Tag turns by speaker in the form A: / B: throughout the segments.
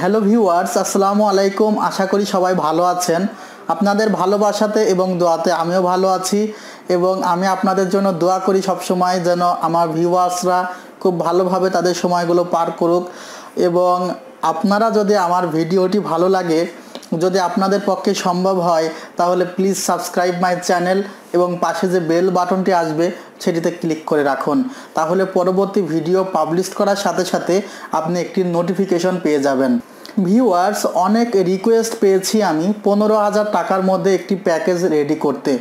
A: Hello viewers, আসসালামু আলাইকুম। আশা করি সবাই ভালো আছেন। আপনাদের ভালোবাসাতে এবং দোয়াতে আমিও ভালো আছি এবং আমি আপনাদের জন্য দোয়া করি সবসময় যেন আমার ভিউয়ার্সরা খুব ভালোভাবে তাদের সময়গুলো পার করুক। এবং আপনারা যদি আমার ভিডিওটি ভালো লাগে, যদি আপনাদের পক্ষে সম্ভব হয়, তাহলে প্লিজ সাবস্ক্রাইব মাই চ্যানেল এবং পাশে যে বেল বাটনটি আসবে সেটিতে ক্লিক করে রাখুন। তাহলে পরবর্তী ভিডিও পাবলিশ করার সাথে সাথে আপনি একটি নোটিফিকেশন পেয়ে যাবেন। ভিউয়ার্স, অনেক রিকোয়েস্ট পেয়েছি আমি 15,000 টাকার মধ্যে একটি প্যাকেজ রেডি করতে,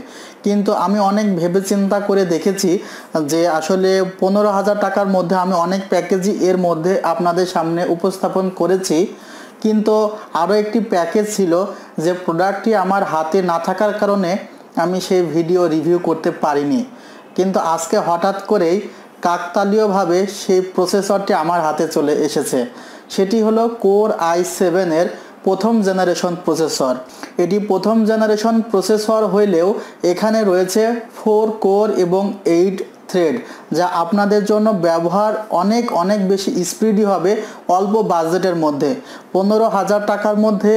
A: কিন্তু আমি অনেক ভেবে চিন্তা করে দেখেছি যে আসলে 15,000 টাকার মধ্যে আমি অনেক প্যাকেজই এর মধ্যে আপনাদের সামনে উপস্থাপন করেছি, কিন্তু আরও একটি প্যাকেজ ছিল যে প্রোডাক্টটি আমার হাতে না থাকার কারণে আমি সেই ভিডিও রিভিউ করতে পারিনি। কিন্তু আজকে হঠাৎ করেই কাকতালীয়ভাবে সেই প্রসেসরটি আমার হাতে চলে এসেছে। সেটি হলো কোর i7 এর প্রথম জেনারেশন প্রসেসর। এটি প্রথম জেনারেশন প্রসেসর হইলেও এখানে রয়েছে 4 কোর এবং 8 থ্রেড, যা আপনাদের জন্য ব্যবহার অনেক বেশি স্পিডি হবে অল্প বাজেটের মধ্যে। 15,000 টাকার মধ্যে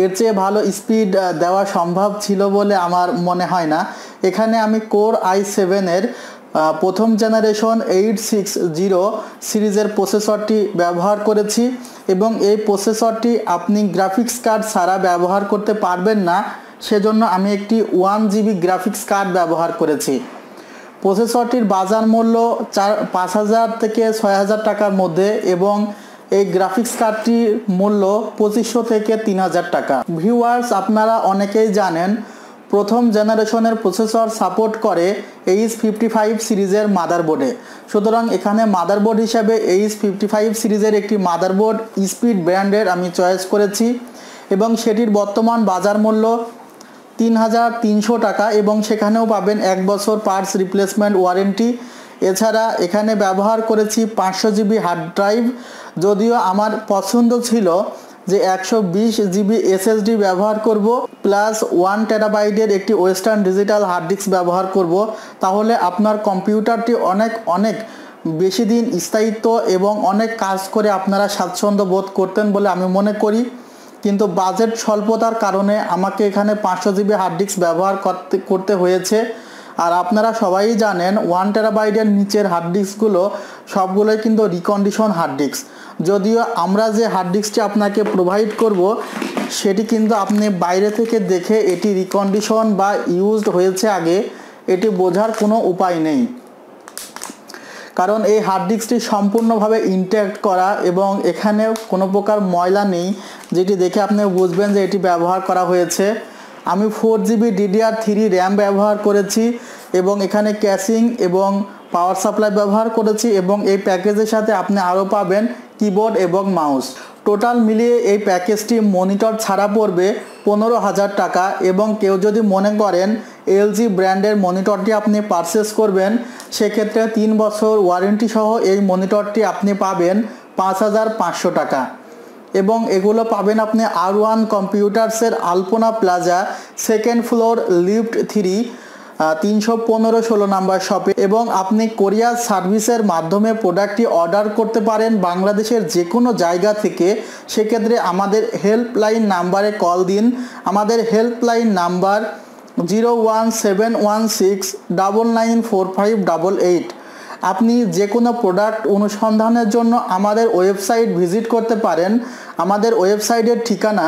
A: এর চেয়ে ভালো স্পিড দেওয়া সম্ভব ছিল বলে আমার মনে হয় না। এখানে আমি কোর i7 এর প্রথম জেনারেশন 860 সিরিজের প্রসেসরটি ব্যবহার করেছি এবং এই প্রসেসরটি আপনি গ্রাফিক্স কার্ড ছাড়া ব্যবহার করতে পারবেন না, সেজন্য আমি একটি 1 GB গ্রাফিক্স কার্ড ব্যবহার করেছি। প্রসেসরটির বাজার মূল্য 5,000 থেকে 6,000 টাকার মধ্যে এবং এই গ্রাফিক্স কার্ডটির মূল্য 2,500 থেকে 3,000 টাকা। ভিউয়ার্স, আপনারা অনেকেই জানেন প্রথম জেনারেশনের প্রসেসর সাপোর্ট করে H55 সিরিজের মাদারবোর্ডে। সুতরাং এখানে মাদারবোর্ড হিসাবে H55 সিরিজের একটি মাদারবোর্ড স্পিড ব্র্যান্ডের আমি চয়েস করেছি এবং সেটির বর্তমান বাজার মূল্য 3,300 টাকা এবং সেখানেও পাবেন 1 বছর পার্টস রিপ্লেসমেন্ট ওয়ারেন্টি। এছাড়া এখানে ব্যবহার করেছি 500 GB হার্ড ড্রাইভ, যদিও আমার পছন্দ ছিল যে 120 GB SSD ব্যবহার করব প্লাস 1 টেরাবাইটের একটি ওয়েস্টার্ন ডিজিটাল হার্ড ডিস্ক ব্যবহার করব। তাহলে আপনার কম্পিউটারটি অনেক বেশি দিন স্থায়িত্ব এবং অনেক কাজ করে আপনারা স্বাচ্ছন্দ্য বোধ করতেন বলে আমি মনে করি। কিন্তু বাজেট স্বল্পতার কারণে আমাকে এখানে 500 GB হার্ড ডিস্ক ব্যবহার করতে হয়েছে। আর আপনারা সবাই জানেন 1 টেরাবাইটের নিচের হার্ড ডিস্কগুলো সবগুলোই কিন্তু রিকন্ডিশন হার্ড ডিস্ক। যদিও আমরা যে হার্ড ডিস্কটি আপনাকে প্রোভাইড করব সেটি কিন্তু আপনি বাইরে থেকে দেখে এটি রিকন্ডিশন বা ইউজড হয়েছে আগে এটি বোঝার কোনো উপায় নেই, কারণ এই হার্ড ডিস্কটি সম্পূর্ণভাবে ইনট্যাক্ট করা এবং এখানে কোনো প্রকার ময়লা নেই, যেটি দেখে আপনি বুঝবেন যে এটি ব্যবহার করা হয়েছে। আমি 4 GB DDR3 র্যাম ব্যবহার করেছি এবং এখানে ক্যাশিং এবং পাওয়ার সাপ্লাই ব্যবহার করেছি এবং এই প্যাকেজের সাথে আপনি আরও পাবেন কিবোর্ড এবং মাউস। টোটাল মিলিয়ে এই প্যাকেজটি মনিটর ছাড়া পড়বে 15,000 টাকা এবং কেউ যদি মনে করেন LG ব্র্যান্ডের মনিটরটি আপনি পারচেস করবেন, সেক্ষেত্রে 3 বছর ওয়ারেন্টি সহ এই মনিটরটি আপনি পাবেন 5,500 টাকা এবং এগুলো পাবেন আপনি R1 কম্পিউটার্সের Alpana plaza second floor lift 3 315-16 number শপে এবং আপনি কোরিয়ার সার্ভিসের মাধ্যমে প্রোডাক্টটি অর্ডার করতে পারেন বাংলাদেশের যে কোনো জায়গা থেকে। সেক্ষেত্রে আমাদের হেল্পলাইন নাম্বারে কল দিন। আমাদের হেল্পলাইন নাম্বার 01716994588। আপনি যে কোনো প্রোডাক্ট অনুসন্ধানের জন্য আমাদের ওয়েবসাইট ভিজিট করতে পারেন। আমাদের ওয়েবসাইটের ঠিকানা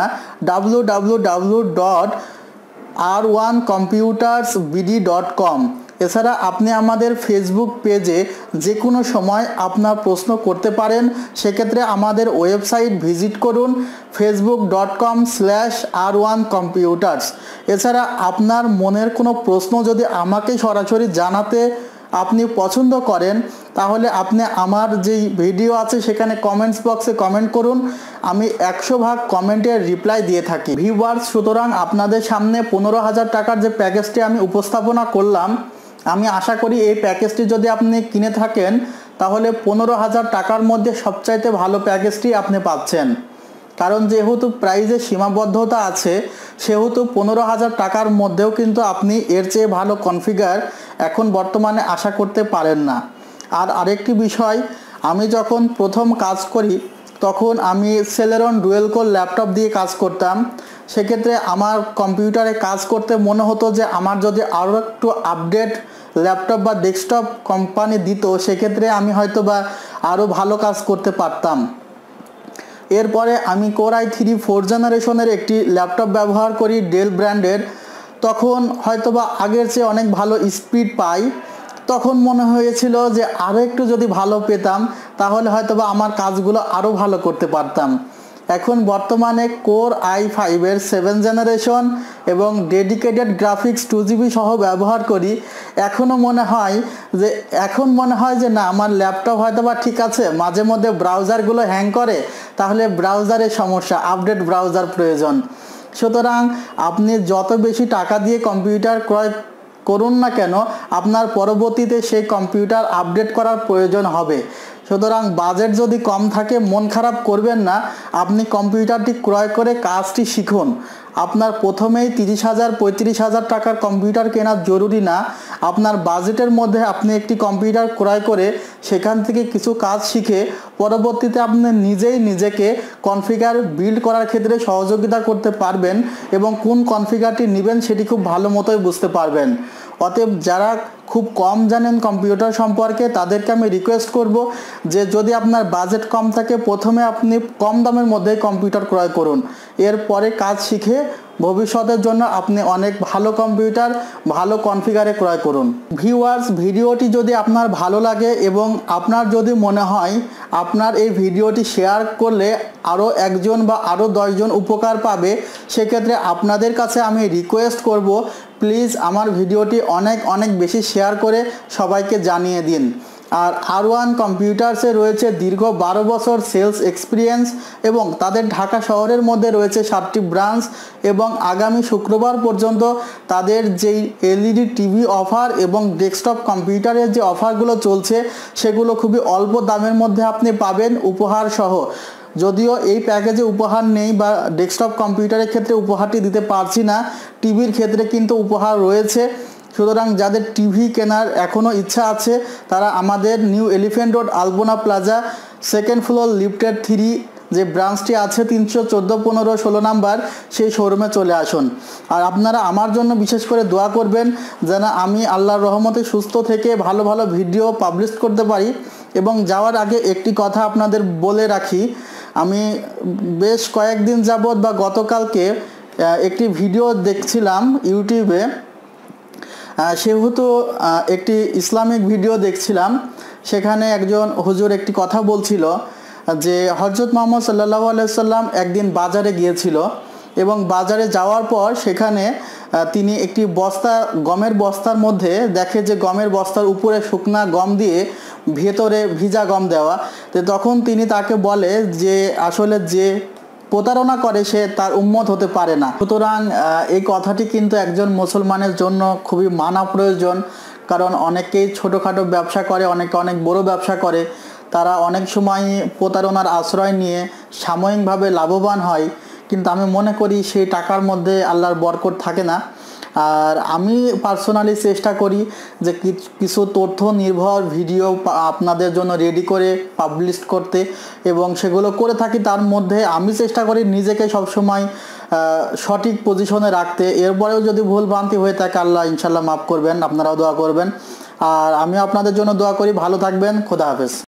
A: www.r1computersbd.com। এছাড়া আপনি আমাদের ফেসবুক পেজে যে কোনো সময় আপনার প্রশ্ন করতে পারেন, সেক্ষেত্রে আমাদের ওয়েবসাইট ভিজিট করুন facebook.com/r1computers। এছাড়া আপনার মনের কোনো প্রশ্ন যদি আমাকে সরাসরি জানাতে আপনি পছন্দ করেন, তাহলে আপনি আমার যেই ভিডিও আছে সেখানে কমেন্টস বক্সে কমেন্ট করুন, আমি 100% কমেন্টের রিপ্লাই দিয়ে থাকি। ভিউয়ার্স, সুতরাং আপনাদের সামনে 15,000 টাকার যে প্যাকেজটি আমি উপস্থাপনা করলাম, আমি আশা করি এই প্যাকেজটি যদি আপনি কিনে থাকেন তাহলে 15,000 টাকার মধ্যে সবচাইতে ভালো প্যাকেজটি আপনি পাচ্ছেন। কারণ যেহেতু প্রাইজের সীমাবদ্ধতা আছে, সেহেতু 15,000 টাকার মধ্যেও কিন্তু আপনি এর চেয়ে ভালো কনফিগার এখন বর্তমানে আশা করতে পারেন না। আর আরেকটি বিষয়, আমি যখন প্রথম কাজ করি তখন আমি সেলেরন ডুয়েল কোর ল্যাপটপ দিয়ে কাজ করতাম। সেক্ষেত্রে আমার কম্পিউটারে কাজ করতে মনে হতো যে আমার যদি আরও একটু আপডেট ল্যাপটপ বা ডেস্কটপ কোম্পানি দিত, সেক্ষেত্রে আমি হয়তো বা আরও ভালো কাজ করতে পারতাম। এরপরে আমি কোর i3 4th জেনারেশনের একটি ল্যাপটপ ব্যবহার করি ডেল ব্র্যান্ডের। তখন হয়তোবা আগের চেয়ে অনেক ভালো স্পিড পাই। তখন মনে হয়েছিল যে আরও একটু যদি ভালো পেতাম তাহলে হয়তোবা আমার কাজগুলো আরও ভালো করতে পারতাম। এখন বর্তমানে কোর i5 এর 7th জেনারেশন এবং ডেডিকেটেড গ্রাফিক্স 2GB সহ ব্যবহার করি। এখন মনে হয় যে না, আমার ল্যাপটপ হয়তোবা ঠিক আছে, মাঝে মধ্যে ব্রাউজারগুলো হ্যাং করে, তাহলে ব্রাউজারের সমস্যা, আপডেট ব্রাউজার প্রয়োজন। সুতরাং আপনি যত বেশি টাকা দিয়ে কম্পিউটার ক্রয় করুন না কেন, আপনার পরবর্তীতে সেই কম্পিউটার আপডেট করার প্রয়োজন হবে। সুতরাং বাজেট যদি কম থাকে মন খারাপ করবেন না, আপনি কম্পিউটারটি ক্রয় করে কাজটি শিখুন। আপনার প্রথমেই 30,000 35,000 টাকার কম্পিউটার কেনা জরুরি না। আপনার বাজেটের মধ্যে আপনি একটি কম্পিউটার ক্রয় করে সেখান থেকে কিছু কাজ শিখে পরবর্তীতে আপনি নিজেই নিজেকে কনফিগার বিল্ড করার ক্ষেত্রে সহযোগিতা করতে পারবেন এবং কোন কনফিগারটি নেবেন সেটি খুব ভালো মতোই বুঝতে পারবেন। অতএব যারা খুব কম জানেন কম্পিউটার সম্পর্কে তাদেরকে আমি রিকোয়েস্ট করব যে যদি আপনার বাজেট কম থাকে প্রথমে আপনি কম দামের মধ্যে কম্পিউটার ক্রয় করুন, এরপরে কাজ শিখে ভবিষ্যতের জন্য আপনি অনেক ভালো কম্পিউটার ভালো কনফিগারে ক্রয় করুন। ভিউয়ার্স, ভিডিওটি যদি আপনার ভালো লাগে এবং আপনার যদি মনে হয় আপনার এই ভিডিওটি শেয়ার করলে আরও একজন বা আরও 10 জন উপকার পাবে, সেক্ষেত্রে আপনাদের কাছে আমি রিকোয়েস্ট করব প্লিজ আমার ভিডিওটি অনেক অনেক বেশি শেয়ার করে সবাইকে জানিয়ে দিন। আর R1 কম্পিউটার্সে রয়েছে দীর্ঘ 12 বছর সেলস এক্সপিরিয়েন্স এবং তাদের ঢাকা শহরের মধ্যে রয়েছে 7টি ব্রাঞ্চ এবং আগামী শুক্রবার পর্যন্ত তাদের যেই LED টিভি অফার এবং ডেস্কটপ কম্পিউটারের যে অফারগুলো চলছে সেগুলো খুবই অল্প দামের মধ্যে আপনি পাবেন উপহার সহ। যদিও এই প্যাকেজে উপহার নেই বা ডেস্কটপ কম্পিউটারের ক্ষেত্রে উপহারটি দিতে পারছি না, টিভির ক্ষেত্রে কিন্তু উপহার রয়েছে। সুতরাং যাদের টিভি কেনার এখনও ইচ্ছা আছে তারা আমাদের নিউ এলিফ্যান্ট রোড আলপনা প্লাজা 2nd ফ্লোর লিফটেড 3 যে ব্রাঞ্চটি আছে 314 15 16 নাম্বার সেই শোরুমে চলে আসুন। আর আপনারা আমার জন্য বিশেষ করে দোয়া করবেন যেন আমি আল্লাহর রহমতে সুস্থ থেকে ভালো ভালো ভিডিও পাবলিশ করতে পারি। এবং যাওয়ার আগে একটি কথা আপনাদের বলে রাখি, আমি বেশ কয়েকদিন যাবৎ বা গতকালকে একটি ভিডিও দেখছিলাম ইউটিউবে, সেহেতু একটি ইসলামিক ভিডিও দেখছিলাম। সেখানে একজন হুজুর একটি কথা বলছিল যে হযরত মুহাম্মদ সাল্লাল্লাহু আলাইহি সাল্লাম একদিন বাজারে গিয়েছিল এবং বাজারে যাওয়ার পর সেখানে তিনি একটি গমের বস্তার মধ্যে দেখে যে গমের বস্তার উপরে শুকনা গম দিয়ে ভেতরে ভিজা গম দেওয়া। তো তখন তিনি তাকে বলে যে আসলে যে প্রতারণা করে সে তার উম্মত হতে পারে না। সুতরাং এই কথাটি কিন্তু একজন মুসলমানের জন্য খুবই মানা প্রয়োজন, কারণ অনেকেই ছোটোখাটো ব্যবসা করে, অনেকে অনেক বড় ব্যবসা করে, তারা অনেক সময় প্রতারণার আশ্রয় নিয়ে সাময়িকভাবে লাভবান হয়, কিন্তু আমি মনে করি সেই টাকার মধ্যে আল্লাহর বরকত থাকে না। আর আমি পার্সোনালি চেষ্টা করি যে কিছু তথ্য নির্ভর ভিডিও আপনাদের জন্য রেডি করে পাবলিশ করতে, এবং সেগুলো করে থাকি। তার মধ্যে আমি চেষ্টা করি নিজেকে সবসময় সঠিক পজিশনে রাখতে। এরপরেও যদি ভুল ভ্রান্তি হয়ে থাকে আল্লাহ ইনশাল্লাহ মাফ করবেন, আপনারাও দোয়া করবেন। আর আমি আপনাদের জন্য দোয়া করি। ভালো থাকবেন, খোদা হাফেজ।